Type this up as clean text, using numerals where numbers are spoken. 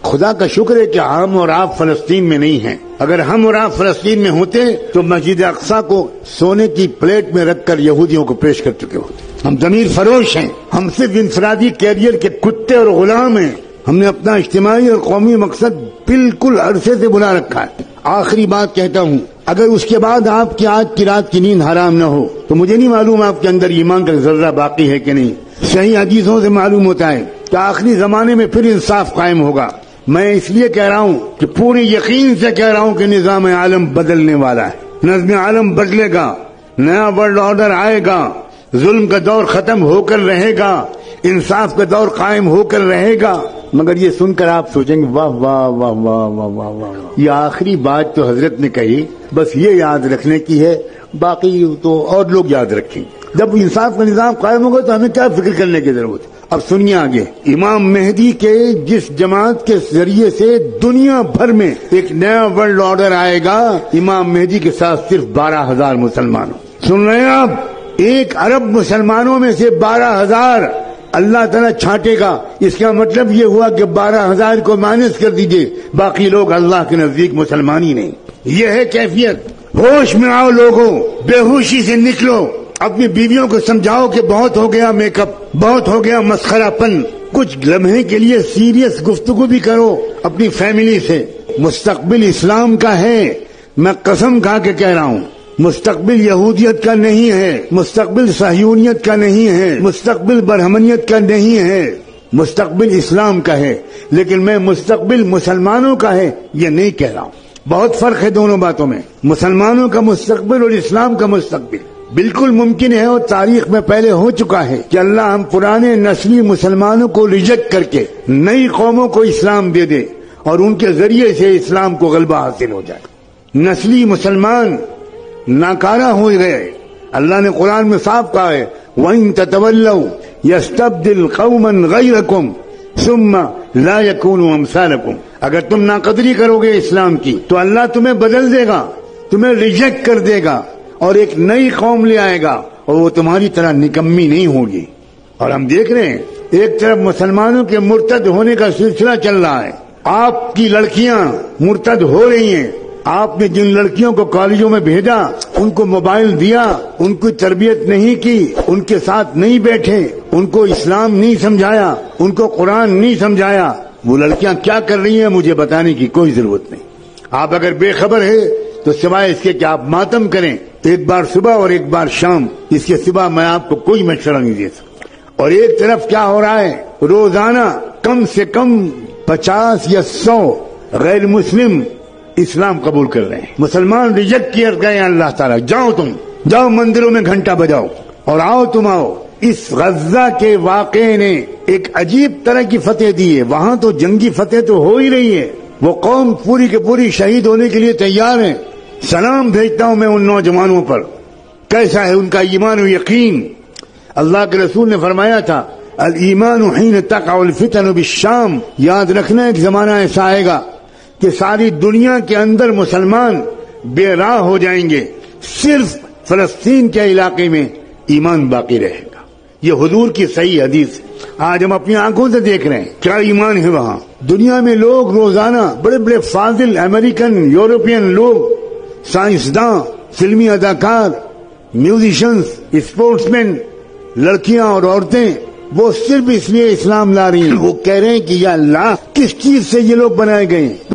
خدا کا شکر ہے کہ ہم اور آپ فلسطین میں نہیں ہیں. اگر ہم اور آپ فلسطین میں ہوتے تو مسجد اقصی کو سونے کی پلیٹ میں رکھ کر یہودیوں کو پیش کر چکے ہوتے. ہم ضمیر فروش ہیں. ہم صرف انفرادی کیریئر کے کتے اور غلام ہیں. ہم نے اپنا اجتماعی اور قومی مقصد بالکل عرصے سے بلا رکھا ہے. آخری بات کہتا ہوں، اگر اس کے بعد آپ کی آج کی رات کی نیند حرام نہ ہو تو مجھے نہیں معلوم آپ کے اندر ایمان کا ذرہ باقی ہے کہ نہیں. صحیح حدیثوں سے معلوم ہوتا ہے کہ آخری زمانے میں پھر انصاف قائم ہوگا. میں اس لیے کہہ رہا ہوں کہ پوری یقین سے کہہ رہا ہوں کہ نظام عالم بدلنے والا ہے. نظم عالم بدلے گا، نیا ورلڈ آرڈر آئے گا، ظلم کا دور ختم ہو کر رہے گا، انصاف کا دور قائم ہو کر رہے گا. مگر یہ سن کر آپ سوچیں گے واہ واہ واہ واہ واہ واہ واہ، یہ آخری بات تو حضرت نے کہی، بس یہ یاد رکھنے کی ہے، باقی تو اور لوگ یاد رکھیں. جب انصاف کا نظام قائم ہوگا تو ہمیں کیا فکر کرنے کی ضرورت ہے. اب سنیے آگے، امام مہدی کے جس جماعت کے ذریعے سے دنیا بھر میں ایک نیا ورلڈ آرڈر آئے گا، امام مہدی کے ساتھ صرف 12,000 مسلمانوں. سن رہے ہیں آپ؟ 1 ارب مسلمانوں میں سے 12,000 اللہ تعالیٰ چھانٹے گا. اس کا مطلب یہ ہوا کہ 12,000 کو مائنس کر دیجئے، باقی لوگ اللہ کے نزدیک مسلمان ہی نہیں. یہ ہے کیفیت. ہوش میں آؤ لوگوں، بے ہوشی سے نکلو. اپنی بیویوں کو سمجھاؤ کہ بہت ہو گیا میک اپ، بہت ہو گیا مسخرہ پن. کچھ لمحے کے لیے سیریس گفتگو بھی کرو اپنی فیملی سے. مستقبل اسلام کا ہے، میں قسم کھا کے کہہ رہا ہوں. مستقبل یہودیت کا نہیں ہے، مستقبل صہیونیت کا نہیں ہے، مستقبل برہمنیت کا نہیں ہے، مستقبل اسلام کا ہے. لیکن میں مستقبل مسلمانوں کا ہے یہ نہیں کہہ رہا ہوں. بہت فرق ہے دونوں باتوں میں. مسلمانوں کا مستقبل اور اسلام کا مستقبل. بالکل ممکن ہے اور تاریخ میں پہلے ہو چکا ہے کہ اللہ ہم پرانے نسلی مسلمانوں کو ریجیکٹ کر کے نئی قوموں کو اسلام دے دے اور ان کے ذریعے سے اسلام کو غلبہ حاصل ہو جائے. نسلی مسلمان ناکارہ ہو گئے. اللہ نے قرآن میں صاف کہا ہے وَإِن تَتَوَلَّوْا يَسْتَبْدِلْ قَوْمًا غَيْرَكُمْ ثُمَّ لَا يَكُونُوا أَمْثَالَكُمْ. اگر تم ناقدری کرو گے اسلام کی تو اللہ تمہیں بدل دے گا، تمہیں ریجیکٹ کر دے گا اور ایک نئی قوم لے آئے گا اور وہ تمہاری طرح نکمی نہیں ہوگی. اور ہم دیکھ رہے ہیں ایک طرف مسلمانوں کے مرتد ہونے کا سلسلہ چل رہا ہے. آپ کی لڑکیاں مرتد ہو رہی ہیں. آپ نے جن لڑکیوں کو کالجوں میں بھیجا، ان کو موبائل دیا، ان کی تربیت نہیں کی، ان کے ساتھ نہیں بیٹھے، ان کو اسلام نہیں سمجھایا، ان کو قرآن نہیں سمجھایا، وہ لڑکیاں کیا کر رہی ہیں مجھے بتانے کی کوئی ضرورت نہیں. آپ اگر بے خبر ہے تو سوائے اس کے کہ آپ ماتم کریں، ایک بار صبح اور ایک بار شام، اس کے سوا میں آپ کو کوئی مشورہ نہیں دے سکتا. اور ایک طرف کیا ہو رہا ہے، روزانہ کم سے کم 50 یا 100 غیر مسلم اسلام قبول کر رہے ہیں. مسلمان ریجیکٹ کیے گئے ہیں. اللہ تعالیٰ جاؤ تم جاؤ مندروں میں گھنٹہ بجاؤ اور آؤ تم آؤ. اس غزہ کے واقعے نے ایک عجیب طرح کی فتح دی ہے. وہاں تو جنگی فتح تو ہو ہی رہی ہے، وہ قوم پوری کے پوری شہید ہونے کے لیے تیار ہے. سلام بھیجتا ہوں میں ان نوجوانوں پر، کیسا ہے ان کا ایمان و یقین. اللہ کے رسول نے فرمایا تھا الایمان حین تقع الفتن بالشام. یاد رکھنا ایک زمانہ ایسا آئے گا کہ ساری دنیا کے اندر مسلمان بے راہ ہو جائیں گے، صرف فلسطین کے علاقے میں ایمان باقی رہے گا. یہ حضور کی صحیح حدیث ہے. آج ہم اپنی آنکھوں سے دیکھ رہے ہیں کیا ایمان ہے وہاں. دنیا میں لوگ روزانہ بڑے بڑے فاضل امریکن یورپین لوگ، سائنسداں، فلمی اداکار، میوزیشنز، اسپورٹس مین، لڑکیاں اور عورتیں، وہ صرف اس لیے اسلام لا رہی ہیں. وہ کہہ رہے ہیں کہ یا اللہ کس چیز سے یہ لوگ بنائے گئے ہیں.